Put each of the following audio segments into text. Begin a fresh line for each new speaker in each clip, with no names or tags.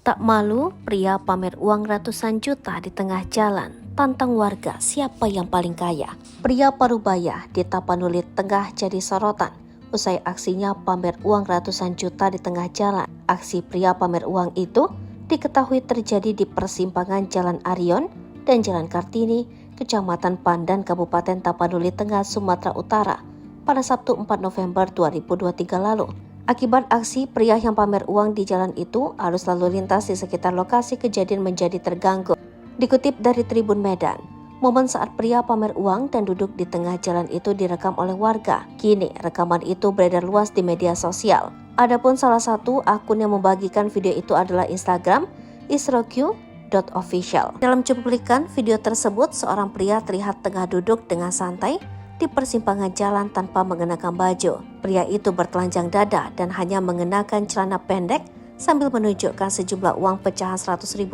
Tak malu, pria pamer uang ratusan juta di tengah jalan, tantang warga siapa yang paling kaya. Pria Parubaya di Tapanuli tengah jadi sorotan usai aksinya pamer uang ratusan juta di tengah jalan. Aksi pria pamer uang itu diketahui terjadi di persimpangan Jalan Arion dan Jalan Kartini, Kecamatan Pandan, Kabupaten Tapanuli Tengah, Sumatera Utara pada Sabtu 4 November 2023 lalu. Akibat aksi pria yang pamer uang di jalan itu, arus lalu lintas di sekitar lokasi kejadian menjadi terganggu. Dikutip dari Tribun Medan, momen saat pria pamer uang dan duduk di tengah jalan itu direkam oleh warga. Kini, rekaman itu beredar luas di media sosial. Adapun salah satu akun yang membagikan video itu adalah Instagram isroq.official. Dalam cuplikan video tersebut, seorang pria terlihat tengah duduk dengan santai di persimpangan jalan tanpa mengenakan baju. Pria itu bertelanjang dada dan hanya mengenakan celana pendek sambil menunjukkan sejumlah uang pecahan Rp100.000.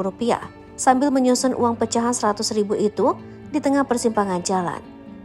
Sambil menyusun uang pecahan Rp100.000 itu di tengah persimpangan jalan,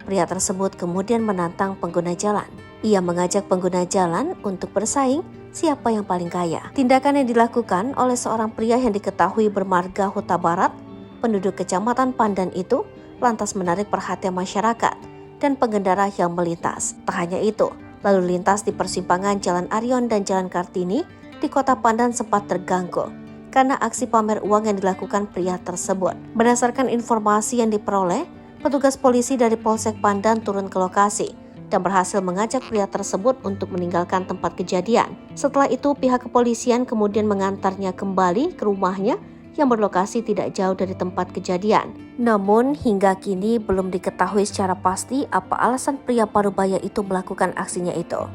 pria tersebut kemudian menantang pengguna jalan. Ia mengajak pengguna jalan untuk bersaing siapa yang paling kaya. Tindakan yang dilakukan oleh seorang pria yang diketahui bermarga Huta Barat, penduduk Kecamatan Pandan itu, lantas menarik perhatian masyarakat dan pengendara yang melintas. Tak hanya itu, lalu lintas di persimpangan Jalan Arion dan Jalan Kartini di Kota Pandan sempat terganggu karena aksi pamer uang yang dilakukan pria tersebut. Berdasarkan informasi yang diperoleh, petugas polisi dari Polsek Pandan turun ke lokasi dan berhasil mengajak pria tersebut untuk meninggalkan tempat kejadian. Setelah itu, pihak kepolisian kemudian mengantarnya kembali ke rumahnya yang berlokasi tidak jauh dari tempat kejadian. Namun hingga kini belum diketahui secara pasti apa alasan pria Parubaya itu melakukan aksinya itu.